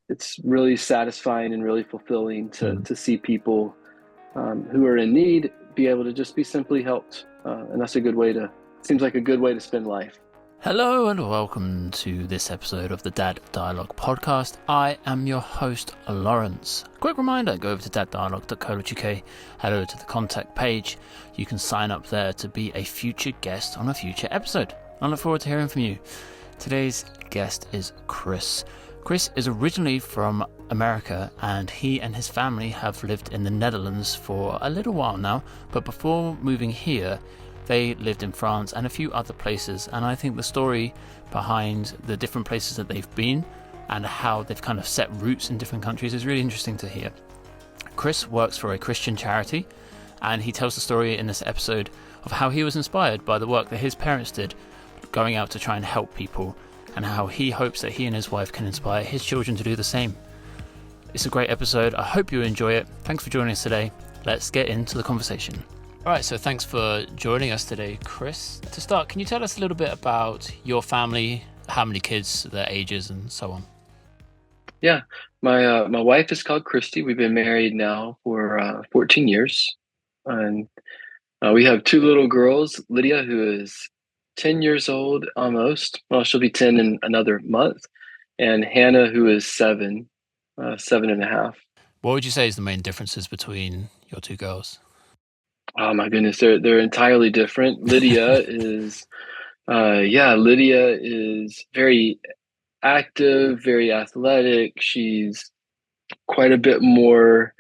it's really satisfying and really fulfilling Mm. to see people who are in need be able to just be simply helped, and that's a good way to. Seems like a good way to spend life. Hello and welcome to this episode of the Dad Dialogue podcast. I am your host, Laurence. Quick reminder, go over to daddialogue.co.uk, head over to the contact page. You can sign up there to be a future guest on a future episode. I look forward to hearing from you. Today's guest is Chris. Chris is originally from America, and he and his family have lived in the Netherlands for a little while now, but before moving here, they lived in France and a few other places, and I think the story behind the different places that they've been and how they've kind of set roots in different countries is really interesting to hear. Chris works for a Christian charity, and he tells the story in this episode of how he was inspired by the work that his parents did going out to try and help people, and how he hopes that he and his wife can inspire his children to do the same. It's a great episode. I hope you enjoy it. Thanks for joining us today. Let's get into the conversation. All right, so thanks for joining us today, Chris. To start, can you tell us a little bit about your family, how many kids, their ages, and so on? Yeah, my wife is called Christy. We've been married now for 14 years, and we have two little girls. Lydia, who is 10 years old almost. Well, she'll be 10 in another month, and Hannah, who is 7.5. What would you say is the main differences between your two girls? Oh my goodness, they're entirely different. Lydia is very active, very athletic. She's quite a bit more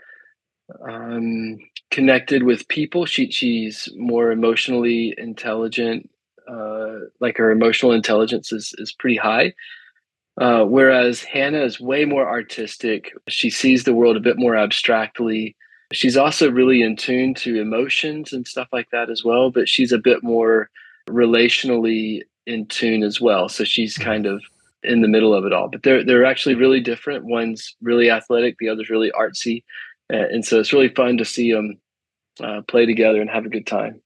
um, connected with people. She's more emotionally intelligent. Like her emotional intelligence is pretty high. Whereas Hannah is way more artistic. She sees the world a bit more abstractly. She's also really in tune to emotions and stuff like that as well, but she's a bit more relationally in tune as well. So she's Mm. kind of in the middle of it all. But they're actually really different. One's really athletic, the other's really artsy, and so it's really fun to see them play together and have a good time.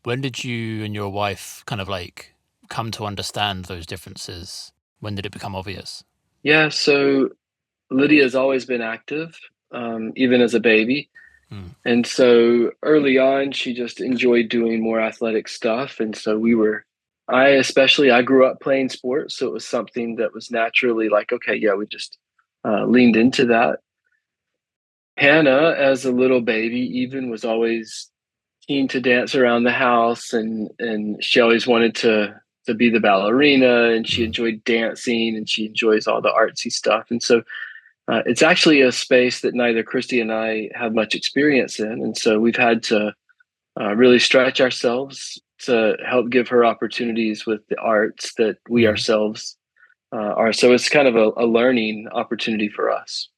When did you and your wife kind of like come to understand those differences? When did it become obvious? Yeah, so Lydia's always been active, even as a baby. Mm. And so early on, she just enjoyed doing more athletic stuff. And so I grew up playing sports. So it was something that was naturally like, okay, yeah, we just leaned into that. Hannah, as a little baby, even was always keen to dance around the house, and she always wanted to be the ballerina, and she Mm. enjoyed dancing, and she enjoys all the artsy stuff. And so it's actually a space that neither Christy and I have much experience in. And so we've had to really stretch ourselves to help give her opportunities with the arts that we Mm. ourselves are. So it's kind of a learning opportunity for us.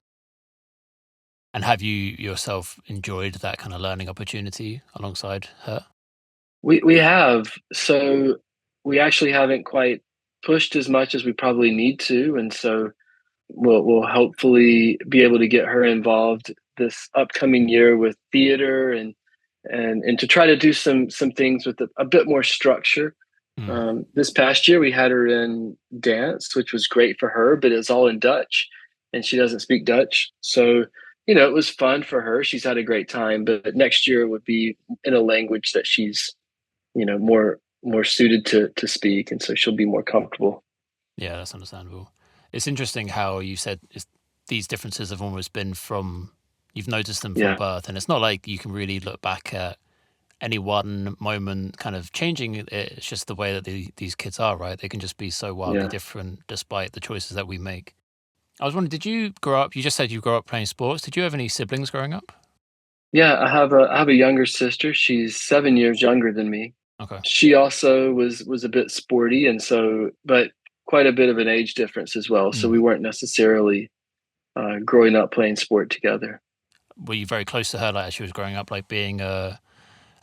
And have you yourself enjoyed that kind of learning opportunity alongside her? We have. So we actually haven't quite pushed as much as we probably need to. And so we'll hopefully be able to get her involved this upcoming year with theater and to try to do some things with a bit more structure. Mm. This past year we had her in dance, which was great for her, but it's all in Dutch, and she doesn't speak Dutch. So it was fun for her. She's had a great time, but next year would be in a language that she's more suited to speak, and so she'll be more comfortable. Yeah, that's understandable. It's interesting how you said these differences have almost been you've noticed them from Yeah, birth, and it's not like you can really look back at any one moment kind of changing it. It's just the way that these kids are, right? They can just be so wildly yeah, different despite the choices that we make. I was wondering, did you grow up, you just said you grew up playing sports. Did you have any siblings growing up? yeah. I have a younger sister. She's 7 years younger than me. Okay. She also was a bit sporty, and so but quite a bit of an age difference as well. So Mm. we weren't necessarily growing up playing sport together. Were you very close to her, like as she was growing up, like being a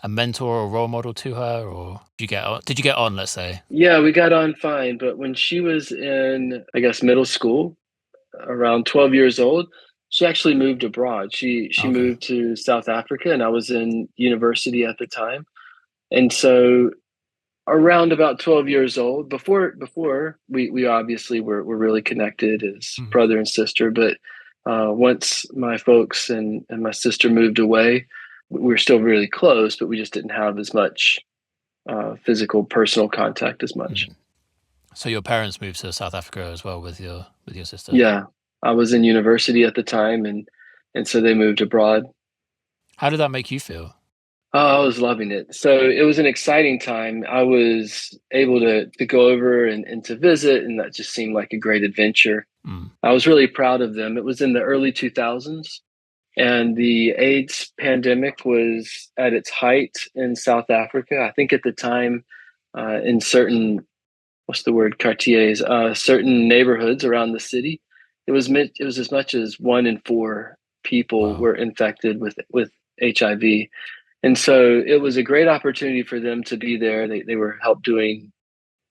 mentor or role model to her, or did you get on, let's say? Yeah, we got on fine, but when she was in, I guess, middle school, around 12 years old, she actually moved abroad. She Okay. moved to South Africa, and I was in university at the time. And so around about 12 years old. Before we obviously were really connected as Mm. brother and sister, but once my folks and my sister moved away, we were still really close, but we just didn't have as much physical personal contact as much. Mm. So your parents moved to South Africa as well with your sister. Yeah, I was in university at the time, and so they moved abroad. How did that make you feel? Oh, I was loving it. So it was an exciting time. I was able to go over and to visit, and that just seemed like a great adventure. Mm. I was really proud of them. It was in the early 2000s, and the AIDS pandemic was at its height in South Africa. I think at the time, in certain, what's the word, quartiers, certain neighborhoods around the city, it was as much as 1 in 4 people Wow. were infected with HIV. And so it was a great opportunity for them to be there. They were help doing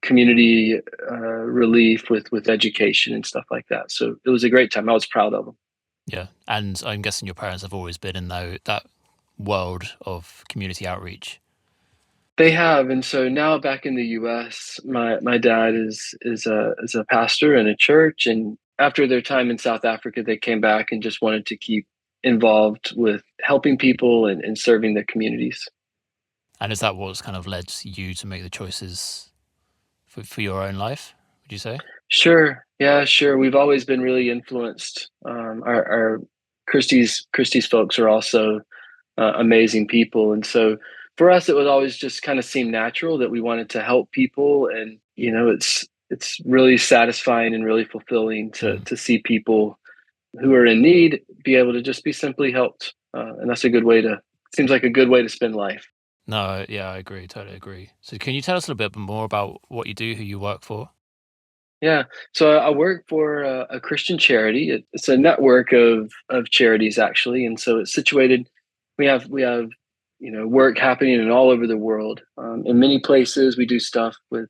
community relief with education and stuff like that. So it was a great time. I was proud of them. Yeah. And I'm guessing your parents have always been in that world of community outreach. They have, and so now back in the U.S., my dad is a pastor in a church, and after their time in South Africa, they came back and just wanted to keep involved with helping people and serving the communities. And is that what's kind of led you to make the choices for your own life, would you say? Sure. Yeah, sure. We've always been really influenced. Our Christie's folks are also amazing people, and so for us, it would always just kind of seem natural that we wanted to help people, and it's really satisfying and really fulfilling Mm. to see people who are in need be able to just be simply helped, and that's a good way to seems like a good way to spend life. No, yeah, I agree. Totally agree. So can you tell us a little bit more about what you do, who you work for? Yeah. So I work for a Christian charity. It's a network of charities actually, and so it's situated. We have work happening in all over the world. In many places, we do stuff with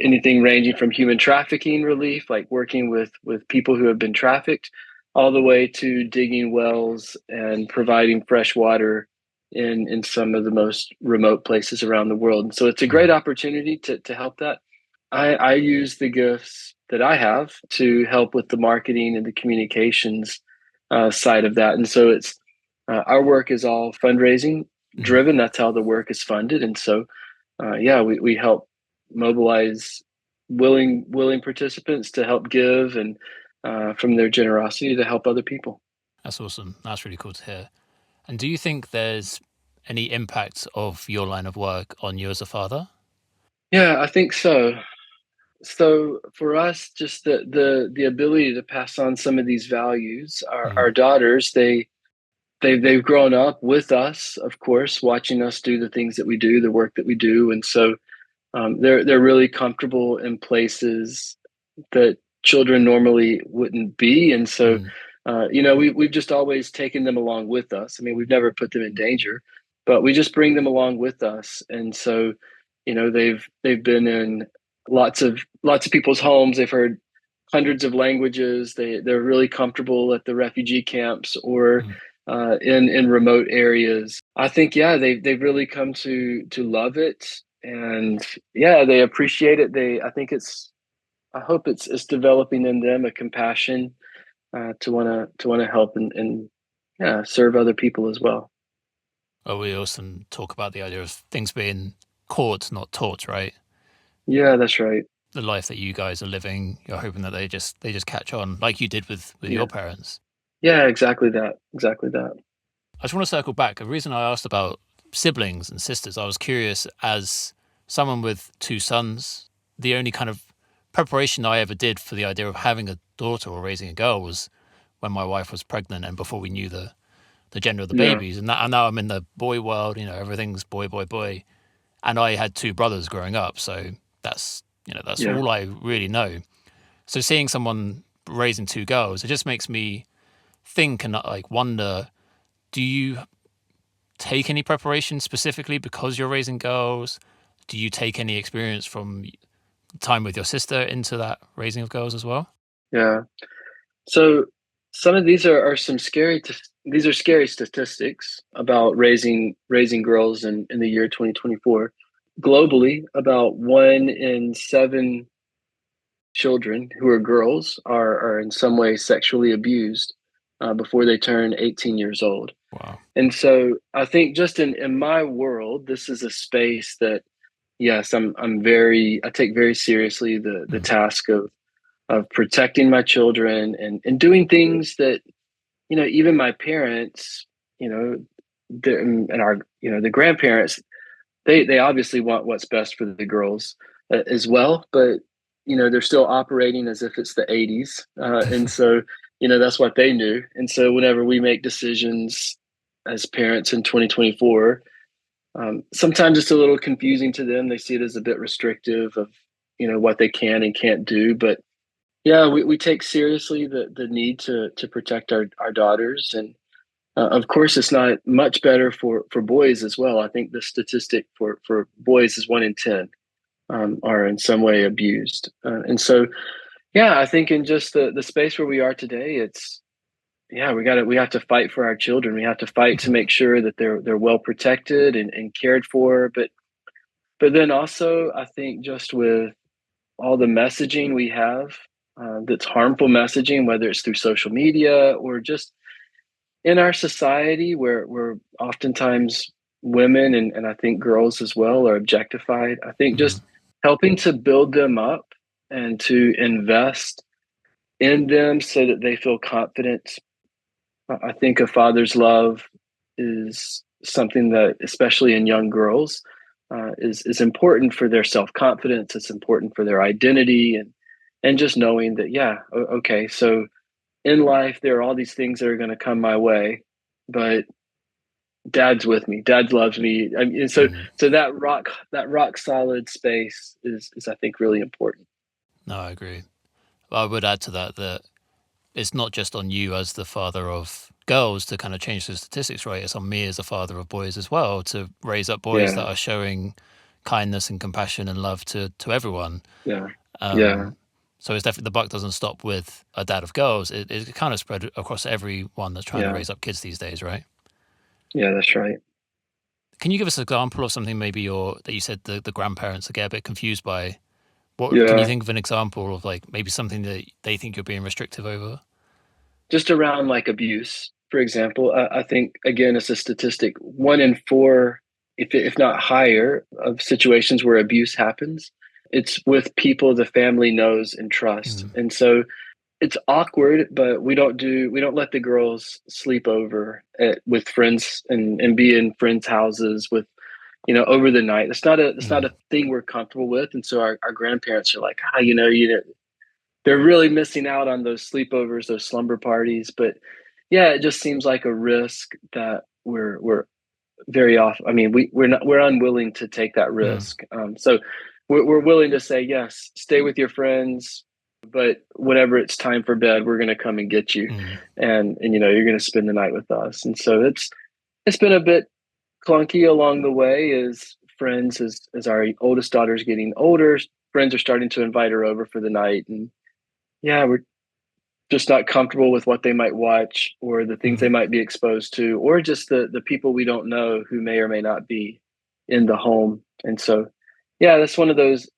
anything ranging from human trafficking relief, like working with people who have been trafficked, all the way to digging wells and providing fresh water in some of the most remote places around the world. And so it's a great Mm. opportunity to help that. I use the gifts that I have to help with the marketing and the communications side of that. And so it's our work is all fundraising Mm. driven. That's how the work is funded. And so yeah, we help mobilize willing participants to help give and from their generosity to help other people. That's awesome. That's really cool to hear. And do you think there's any impact of your line of work on you as a father? Yeah, I think so. So for us, just the ability to pass on some of these values, Mm. our daughters, they've grown up with us, of course, watching us do the things that we do, the work that we do, and so they're really comfortable in places that children normally wouldn't be. And so, Mm. we've just always taken them along with us. I mean, we've never put them in danger, but we just bring them along with us. And so, they've been in lots of people's homes. They've heard hundreds of languages. They're really comfortable at the refugee camps or Mm. in remote areas. I think yeah, they've really come to love it, and yeah, they appreciate it. I think I hope it's developing in them a compassion to want to help and yeah, serve other people as well. Well, we often talk about the idea of things being caught, not taught, right? Yeah, that's right. The life that you guys are living, you're hoping that they just catch on, like you did with Yeah, your parents. yeah, exactly that, exactly that. I just want to circle back. The reason I asked about siblings and sisters, I was curious as someone with two sons, the only kind of preparation I ever did for the idea of having a daughter or raising a girl was when my wife was pregnant and before we knew the gender of the Yeah, babies. And now I'm in the boy world, everything's boy, boy, boy. And I had two brothers growing up. So that's yeah, all I really know. So seeing someone raising two girls, it just makes me think and like wonder, do you take any preparation specifically because you're raising girls? Do you take any experience from time with your sister into that raising of girls as well? yeah. So some of these are some these are scary statistics about raising girls in the year 2024. globally, about 1 in 7 children who are girls are in some way sexually abused before they turn 18 years old. Wow. And so I think just in my world, this is a space that, yes, I take very seriously the Mm. task of protecting my children and doing things that, even my parents, you know, and our, the grandparents, they obviously want what's best for the girls as well, but they're still operating as if it's the 80s, and so that's what they knew. And so whenever we make decisions as parents in 2024, sometimes it's a little confusing to them. They see it as a bit restrictive of what they can and can't do. But yeah, we take seriously the need to protect our daughters. And of course, it's not much better for boys as well. I think the statistic for boys is 1 in 10 are in some way abused. And so, yeah, I think in just the space where we are today, it's yeah, we have to fight for our children. We have to fight to make sure that they're well protected and cared for. But then also, I think just with all the messaging we have that's harmful messaging, whether it's through social media or just in our society where oftentimes women and I think girls as well are objectified. I think Mm. just helping to build them up and to invest in them so that they feel confident. I think a father's love is something that, especially in young girls, is important for their self confidence. It's important for their identity and just knowing that, yeah, okay, so in life there are all these things that are going to come my way, but dad's with me. Dad loves me. I mean, Mm. so that rock solid space is I think really important. No, I agree. I would add to that it's not just on you as the father of girls to kind of change the statistics, right? It's on me as a father of boys as well to raise up boys that Yeah, are showing kindness and compassion and love to everyone. yeah, yeah, Um, so it's definitely the buck doesn't stop with a dad of girls. It kind of spread across everyone that's trying to yeah, raise up kids these days, right? yeah. That's right. Can you give us an example of something maybe that you said the grandparents get a bit confused by? What can you Yeah, think of an example of like maybe something that they think you're being restrictive over? just around like abuse, for example. I think again, it's a statistic: 1 in 4, if not higher, of situations where abuse happens, it's with people the family knows and trust. Mm. And so it's awkward, but we don't let the girls sleep over with friends and be in friends' houses with over the night. It's not Mm. a thing we're comfortable with. And so our grandparents are like, they're really missing out on those sleepovers, those slumber parties. But yeah, it just seems like a risk that we're very off. I mean, we're unwilling to take that Mm. risk. So we're willing to say yes, stay with your friends, but whenever it's time for bed, we're going to come and get you, Mm. and you're going to spend the night with us. And so it's been a bit clunky along the way as friends as our oldest daughter's getting older. Friends are starting to invite her over for the night, and yeah, we're just not comfortable with what they might watch or the things they Mm. might be exposed to, or just the people we don't know who may or may not be in the home. And so, yeah, that's one of those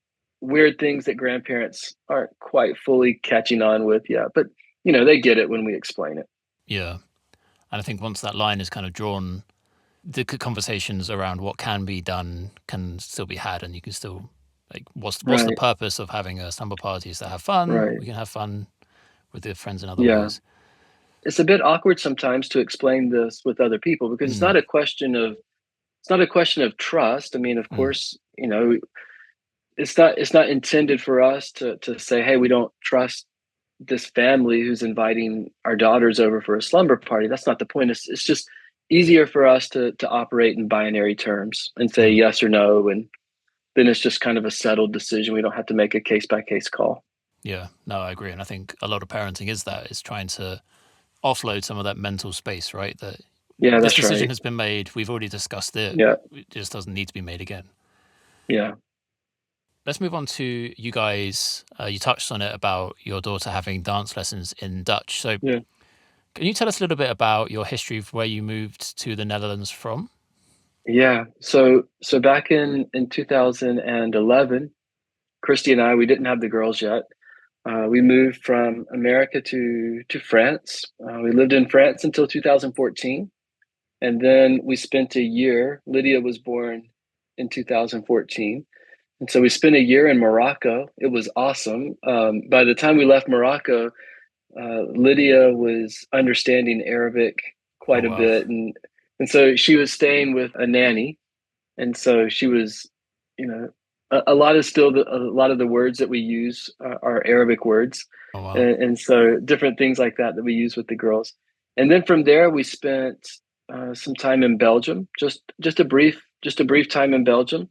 weird things that grandparents aren't quite fully catching on with yet. But they get it when we explain it. Yeah. And I think once that line is kind of drawn, the conversations around what can be done can still be had, and you can still like, what's the Right, purpose of having a slumber party is to have fun. right. We can have fun with your friends in other Yeah. ways. It's a bit awkward sometimes to explain this with other people because Mm. it's not a question of trust. I mean, of Mm. course, it's not intended for us to say, hey, we don't trust this family who's inviting our daughters over for a slumber party. That's not the point. It's just easier for us to operate in binary terms and say Mm. yes or no, and then it's just kind of a settled decision. We don't have to make a case by case call. Yeah, no, I agree. And I think a lot of parenting is that, is trying to offload some of that mental space, right? That Yeah, this that's decision right. has been made. We've already discussed it. Yeah, It just doesn't need to be made again. yeah, Let's move on to you guys. You touched on it about your daughter having dance lessons in Dutch. So, yeah. can you tell us a little bit about your history of where you moved to the Netherlands from? Yeah. So back in 2011, Christy and I, we didn't have the girls yet. We moved from America to France. We lived in France until 2014, and then we spent a year. Lydia was born in 2014, and so we spent a year in Morocco. It was awesome. By the time we left Morocco, Lydia was understanding Arabic Oh quite a wow. bit, and so she was staying with a nanny, and so she was, you know, a lot of still a lot of the words that we use are Arabic words, Oh wow. and so different things like that that we use with the girls. And then from there, we spent some time in Belgium, just a brief time in Belgium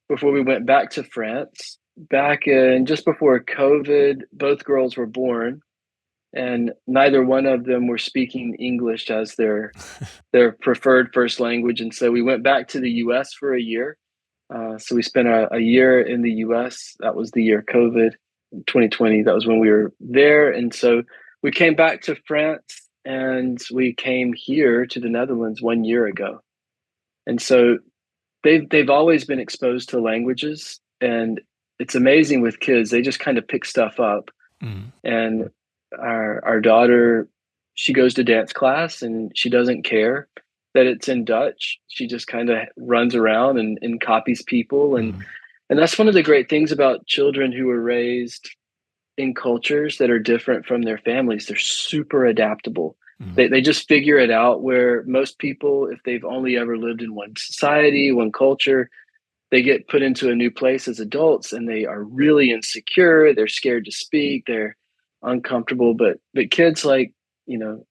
before we went back to France. Back in just before COVID, both girls were born, and neither one of them were speaking English as their preferred first language. And so we went back to the U.S. for a year. So we spent a year in the U.S. That was the year COVID, 2020. That was when we were there, and so we came back to France, and we came here to the Netherlands 1 year ago. And so they've always been exposed to languages, and it's amazing with kids. They just kind of pick stuff up, Mm, and our daughter, she goes to dance class and she doesn't care that it's in Dutch. She just kind of runs around and copies people, mm, and that's one of the great things about children who are raised in cultures that are different from their families. They're super adaptable. mm, They just figure it out, where most people, if they've only ever lived in one society, one culture, they get put into a new place as adults and they are really insecure. They're scared to speak. They're uncomfortable. But kids, like, you know,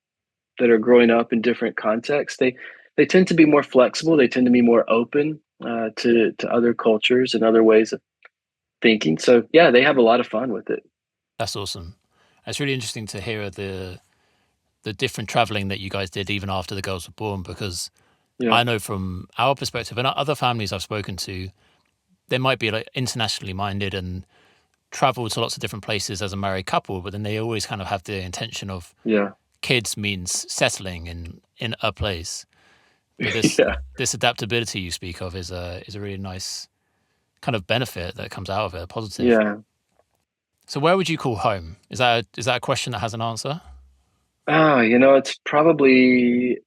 that are growing up in different contexts, they tend to be more flexible. They tend to be more open to other cultures and other ways of thinking. So yeah, they have a lot of fun with it. that's awesome. It's really interesting to hear the different traveling that you guys did even after the girls were born, because Yeah, I know from our perspective and other families I've spoken to, they might be like internationally minded and travel to lots of different places as a married couple, but then they always kind of have the intention of yeah, kids means settling in a place. But this yeah, this adaptability you speak of is a really nice kind of benefit that comes out of it, a positive. yeah. So where would you call home? Is that a question that has an answer? Oh, it's probably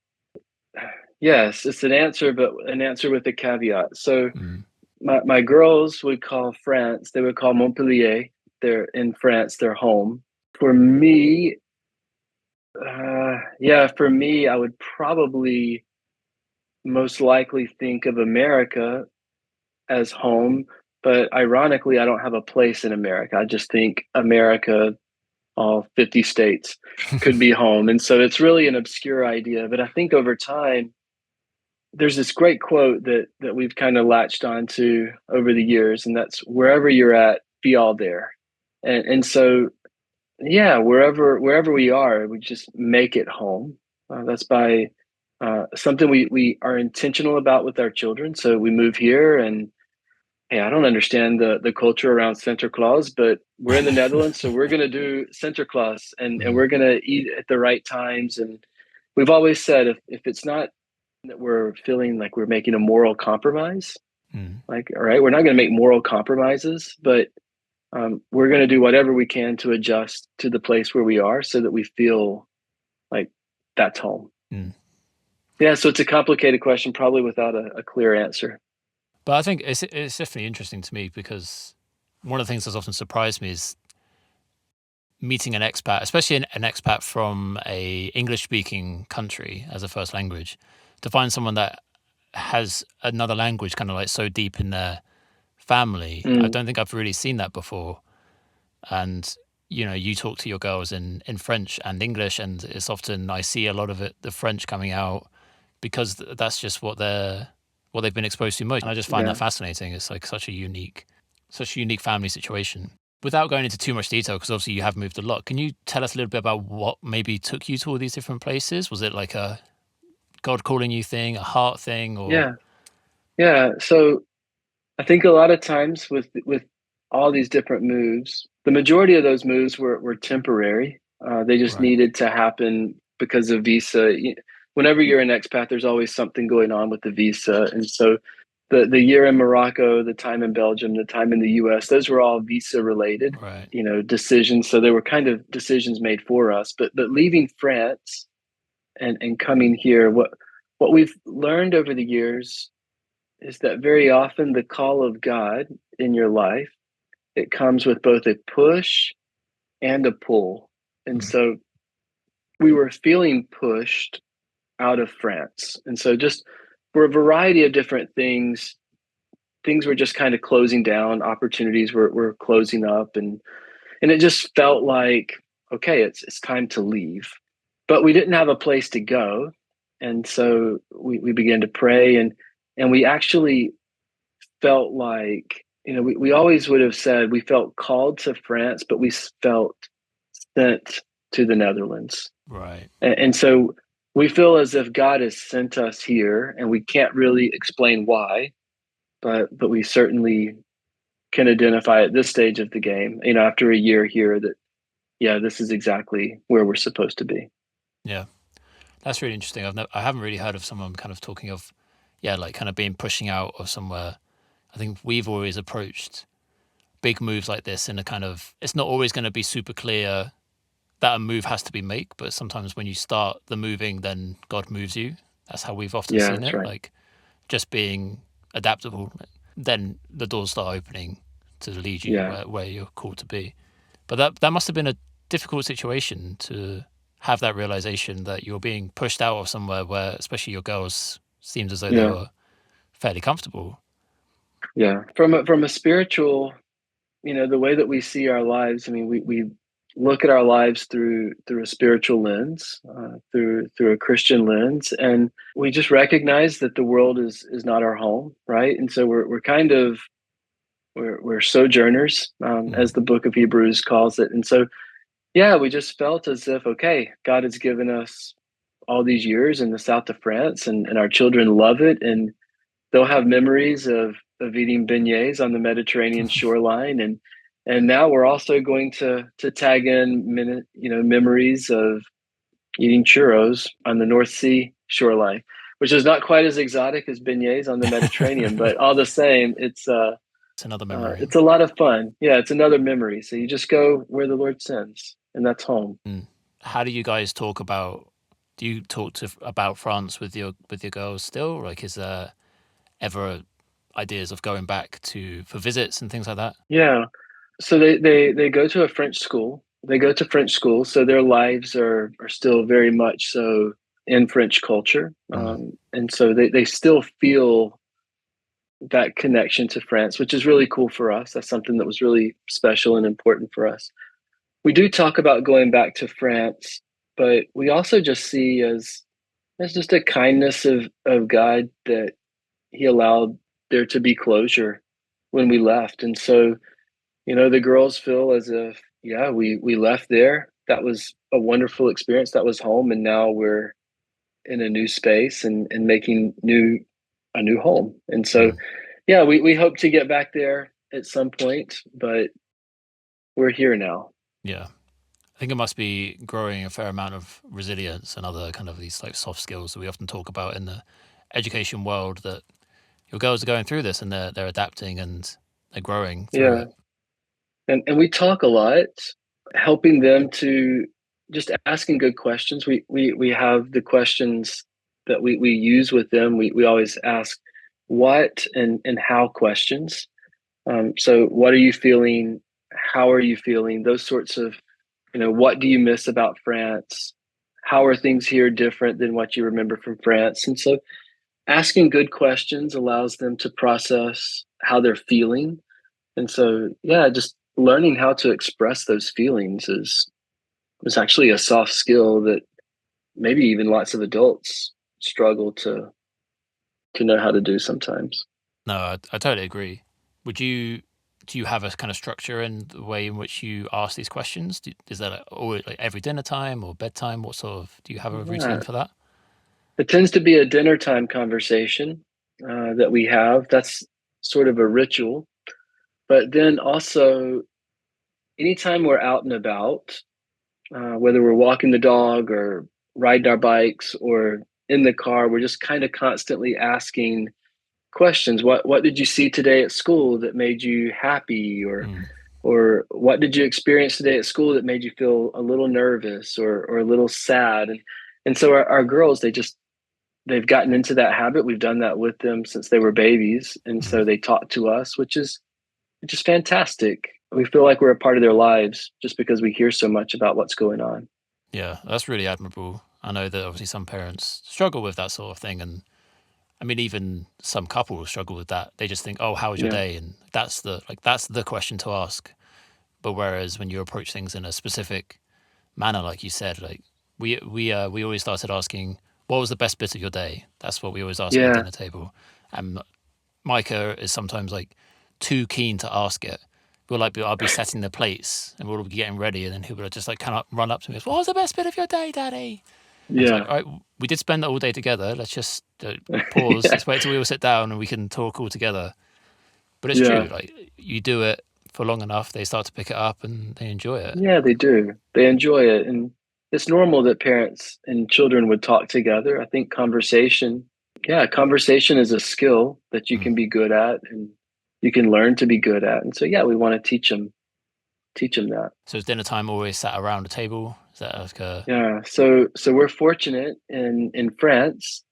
yes. It's an answer, but an answer with a caveat. So Mm, my girls would call France. They would call Montpellier. They're in France. Their home. For me, yeah, for me, I would probably most likely think of America as home. But ironically, I don't have a place in America. I just think America, all 50 states, could be home. And so it's really an obscure idea. But I think over time, there's this great quote that we've kind of latched onto over the years, and that's wherever you're at, be all there. And so yeah, wherever we are, we just make it home. That's by something we are intentional about with our children. So we move here, and hey, I don't understand the culture around Sinterklaas, but we're in the Netherlands, so we're gonna do Sinterklaas, and mm, we're gonna eat at the right times. And we've always said, if it's not that we're feeling like we're making a moral compromise, mm. like, all right, we're not gonna make moral compromises, but we're going to do whatever we can to adjust to the place where we are so that we feel like that's home. Mm. Yeah, so it's a complicated question, probably without a clear answer. But I think it's definitely interesting to me because one of the things that's often surprised me is meeting an expat, especially an expat from a English speaking country as a first language, to find someone that has another language kind of like so deep in their family. I Mm, don't think I've really seen that before. And you talk to your girls in French and English, and it's often I see a lot of it, the French coming out because that's just what they've been exposed to most. And I just find that yeah, fascinating. It's like such a unique family situation. Without going into too much detail, because obviously you have moved a lot, can you tell us a little bit about what maybe took you to all these different places? Was it like a God calling you thing, a heart thing, or yeah, yeah. So I think a lot of times with all these different moves, the majority of those moves were temporary. They just right? needed to happen because of visa. whenever you're an expat, there's always something going on with the visa. And so the year in Morocco, the time in Belgium, the time in the US, those were all visa related, Right. decisions. So they were kind of decisions made for us. But leaving France and coming here, what we've learned over the years is that very often the call of God in your life, it comes with both a push and a pull. And Mm. so we were feeling pushed out of France. And so just for a variety of different things were just kind of closing down, opportunities were closing up, and it just felt like, okay, it's time to leave. But we didn't have a place to go. And so we began to pray, and we actually felt like, we always would have said we felt called to France, but we felt sent to the Netherlands. Right. And so we feel as if God has sent us here, and we can't really explain why, but we certainly can identify at this stage of the game, after a year here, that yeah, this is exactly where we're supposed to be. Yeah. That's really interesting. I haven't really heard of someone kind of talking of, yeah, like kind of being pushing out of somewhere. I think we've always approached big moves like this in a kind of, it's not always going to be super clear that a move has to be made, but sometimes when you start the moving, then God moves you. That's how we've often Yeah, seen that's it. right. Like just being adaptable, then the doors start opening to lead you Yeah. where you're called to be. But that must have been a difficult situation to have that realization that you're being pushed out of somewhere where, especially your girls, seemed as though they Yeah. were fairly comfortable. Yeah. From a spiritual, the way that we see our lives, I mean, we look at our lives through a spiritual lens, through a Christian lens, and we just recognize that the world is not our home, right? And so we're kind of we're sojourners, Mm. as the book of Hebrews calls it. And so yeah, we just felt as if, okay, God has given us all these years in the south of France, and our children love it, and they'll have memories of eating beignets on the Mediterranean shoreline, and now we're also going to tag in memories of eating churros on the North Sea shoreline, which is not quite as exotic as beignets on the Mediterranean, but all the same, It's another memory. it's a lot of fun. Yeah, it's another memory. So you just go where the Lord sends, and that's home. Mm. How do you guys talk about? Do you talk about France with your girls still? Like, is there ever ideas of going back to for visits and things like that? Yeah. So they go to a French school. They go to French school, so their lives are still very much so in French culture, Mm. and so they still feel that connection to France, which is really cool for us. That's something that was really special and important for us. We do talk about going back to France, but we also just see as just a kindness of God that He allowed there to be closure when we left, and so the girls feel as if, yeah, we left there. That was a wonderful experience. That was home, and now we're in a new space and making a new home. And so, Mm. yeah, we hope to get back there at some point, but we're here now. Yeah. I think it must be growing a fair amount of resilience and other kind of these like soft skills that we often talk about in the education world, that your girls are going through this and they're adapting and they're growing through Yeah, it. and we talk a lot, helping them to just asking good questions. We have the questions that we use with them. We always ask what and how questions. So what are you feeling? How are you feeling? Those sorts of, what do you miss about France? How are things here different than what you remember from France? And so asking good questions allows them to process how they're feeling. And so, yeah, just learning how to express those feelings is actually a soft skill that maybe even lots of adults struggle to know how to do sometimes. No, I totally agree. Would you do you have a kind of structure in the way in which you ask these questions? Is that always like every dinner time or bedtime? What sort of do you have a routine Yeah, for that? it tends to be a dinner time conversation that we have. That's sort of a ritual. But then also, anytime we're out and about, whether we're walking the dog or riding our bikes or in the car, we're just kind of constantly asking questions. What did you see today at school that made you happy, Mm. or what did you experience today at school that made you feel a little nervous or a little sad? And so our girls, they've gotten into that habit. We've done that with them since they were babies, and Mm. so they talk to us, which is fantastic. We feel like we're a part of their lives just because we hear so much about what's going on. Yeah, that's really admirable. I know that obviously some parents struggle with that sort of thing, and I mean, even some couples struggle with that. They just think, "Oh, how was your Yeah, day?" And that's the question to ask. But whereas when you approach things in a specific manner, like you said, like we always started asking, "What was the best bit of your day?" That's what we always ask at the yeah, dinner table. And Micah is sometimes like too keen to ask it. I'll be setting the plates and we'll all be getting ready, and then he'll just like kind of run up to me, "What was the best bit of your day, Daddy?" And it's like, yeah, all right, we did spend all day together. Let's just pause. yeah, Let's wait till we all sit down and we can talk all together. But it's true. yeah. Like you do it for long enough, they start to pick it up and they enjoy it. Yeah, they do. They enjoy it. And it's normal that parents and children would talk together. I think conversation is a skill that you Mm. can be good at and you can learn to be good at. And so, yeah, we want to teach them that. So is dinner time always sat around a table? Is that like a Yeah. So we're fortunate in France.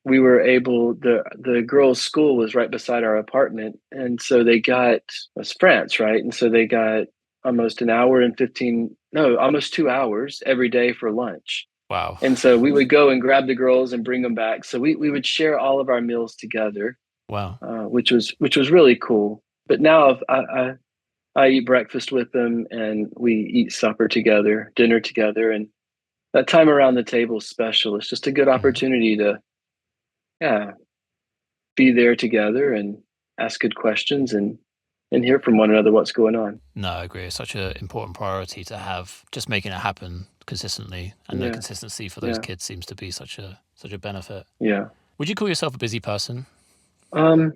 We were able, the girls' school was right beside our apartment, and so they got, it was France, right? And so they got almost an hour and 15, no, almost 2 hours every day for lunch. wow? And so we would go and grab the girls and bring them back. So we would share all of our meals together, Wow. which was really cool. But now I eat breakfast with them, and we eat supper together, dinner together, and that time around the table is special. It's just a good Mm. opportunity to, yeah, be there together and ask good questions and hear from one another what's going on. No, I agree. It's such an important priority to have. Just making it happen consistently, and the Yeah, consistency for those yeah, kids seems to be such a benefit. yeah. Would you call yourself a busy person? Um,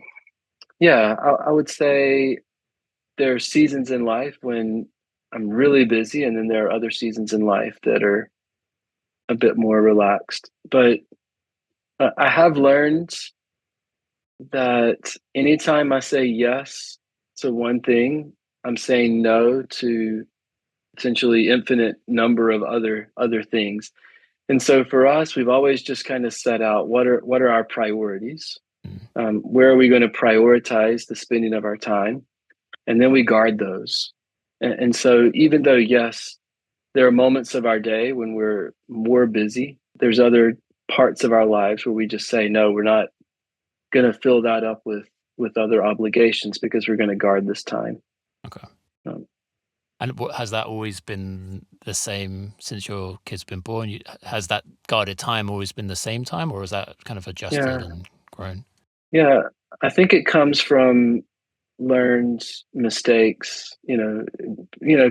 yeah, I would say there are seasons in life when I'm really busy, and then there are other seasons in life that are a bit more relaxed. But I have learned that anytime I say yes to one thing, I'm saying no to potentially infinite number of other things. And so for us, we've always just kind of set out what are our priorities? Mm. Where are we going to prioritize the spending of our time? And then we guard those. And so even though, yes, there are moments of our day when we're more busy, there's other parts of our lives where we just say, no, we're not going to fill that up with other obligations because we're going to guard this time. Okay. Um, And what has that always been the same since your kid's been born? Has that guided time always been the same time, or has that kind of adjusted yeah, and grown? yeah. I think it comes from learned mistakes,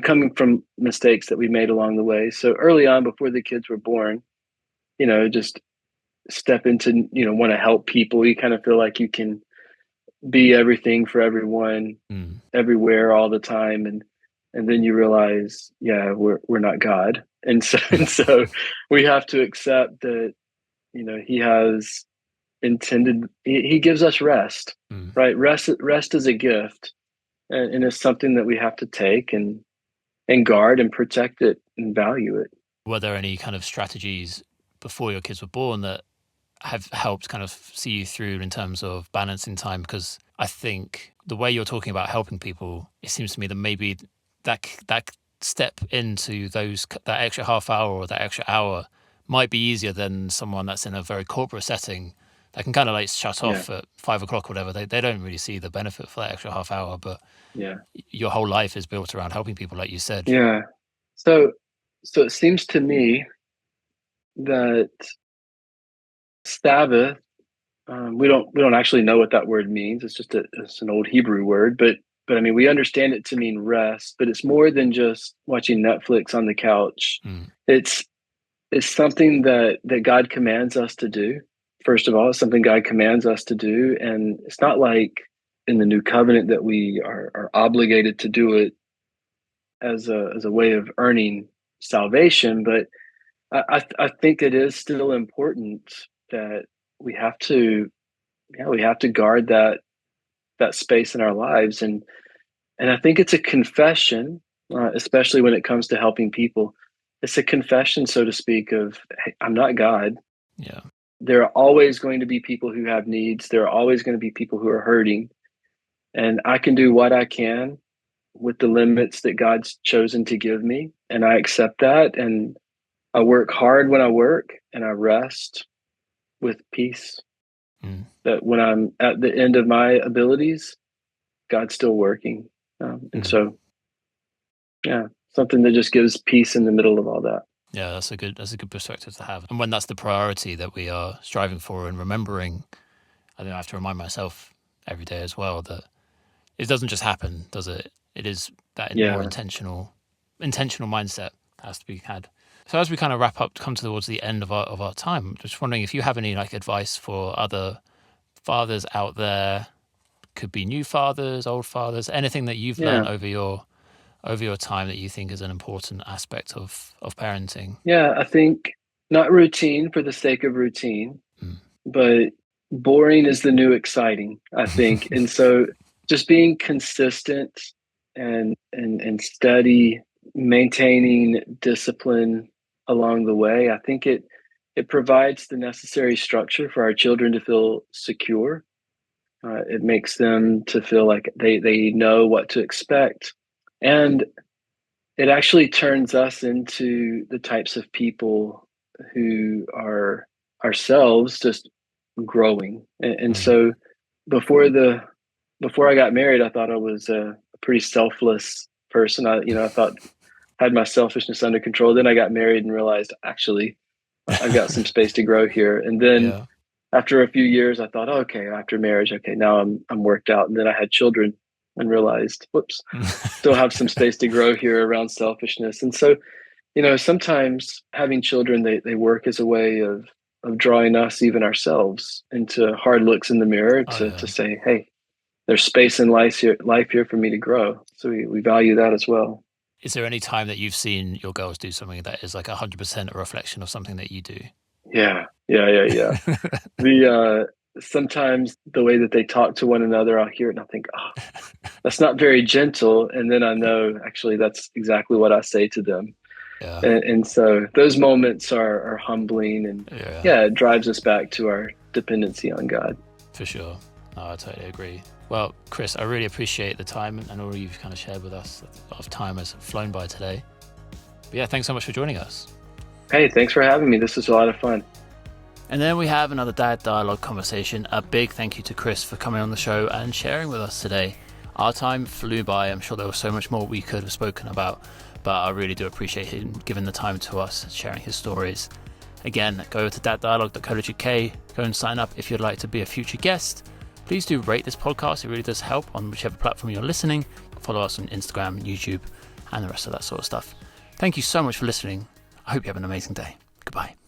coming from mistakes that we made along the way. So early on, before the kids were born, just step into, want to help people. You kind of feel like you can be everything for everyone, Mm. everywhere, all the time, and then you realize, yeah, we're not God, and so and so we have to accept that, He has intended. He gives us rest, Mm. right? Rest is a gift, and it's something that we have to take and guard and protect it and value it. Were there any kind of strategies before your kids were born that have helped kind of see you through in terms of balancing time? Because I think the way you're talking about helping people, it seems to me that maybe that step into that extra half hour or that extra hour might be easier than someone that's in a very corporate setting that can kind of like shut Yeah, off at 5 o'clock or whatever. They don't really see the benefit for that extra half hour, but yeah, your whole life is built around helping people, like you said. yeah. So it seems to me that Sabbath. We don't actually know what that word means. It's an old Hebrew word, but I mean we understand it to mean rest. But it's more than just watching Netflix on the couch. Mm. It's it's something that God commands us to do. First of all, it's something God commands us to do, and it's not like in the new covenant that we are obligated to do it as a way of earning salvation. But I think it is still important that we have to guard that space in our lives. And I think it's a confession, especially when it comes to helping people. It's a confession, so to speak, of, hey, I'm not God. Yeah. There are always going to be people who have needs. There are always going to be people who are hurting. And I can do what I can with the limits that God's chosen to give me. And I accept that. And I work hard when I work, and I rest with peace. That when I'm at the end of my abilities, God's still working. And so, yeah, something that just gives peace in the middle of all that. Yeah, that's a good perspective to have. And when that's the priority that we are striving for and remembering, I think I have to remind myself every day as well that it doesn't just happen, does it? It is that more Yeah. intentional mindset that has to be had. So as we kind of wrap up, come towards the end of our time, just wondering if you have any like advice for other fathers out there. Could be new fathers, old fathers, anything that you've learned over your time that you think is an important aspect of parenting. Yeah, I think not routine for the sake of routine, but boring is the new exciting, I think. And so just being consistent and steady, maintaining discipline along the way, I think it provides the necessary structure for our children to feel secure. It makes them to feel like they know what to expect. And it actually turns us into the types of people who are ourselves just growing. And so before I got married, I thought I was a pretty selfless person. I thought I had my selfishness under control. Then I got married and realized actually I've got some space to grow here. And then Yeah. after a few years, I thought, oh, okay, after marriage, okay, now I'm worked out. And then I had children and realized, whoops, still have some space to grow here around selfishness. And so, sometimes having children, they work as a way of drawing us, even ourselves, into hard looks in the mirror to say, hey, there's space in life here for me to grow. So we value that as well. Is there any time that you've seen your girls do something that is like 100% a reflection of something that you do? Yeah. Sometimes the way that they talk to one another, I'll hear it and I think, oh, that's not very gentle. And then I know actually that's exactly what I say to them. Yeah. And so those moments are humbling, and it drives us back to our dependency on God. For sure. No, I totally agree. Well, Chris, I really appreciate the time and all you've kind of shared with us. A lot of time has flown by today. But yeah, thanks so much for joining us. Hey, thanks for having me. This was a lot of fun. And then we have another Dad Dialogue conversation. A big thank you to Chris for coming on the show and sharing with us today. Our time flew by. I'm sure there was so much more we could have spoken about, but I really do appreciate him giving the time to us, sharing his stories. Again, go to daddialogue.co.uk, go and sign up if you'd like to be a future guest. Please do rate this podcast. It really does help on whichever platform you're listening. Follow us on Instagram, YouTube, and the rest of that sort of stuff. Thank you so much for listening. I hope you have an amazing day. Goodbye.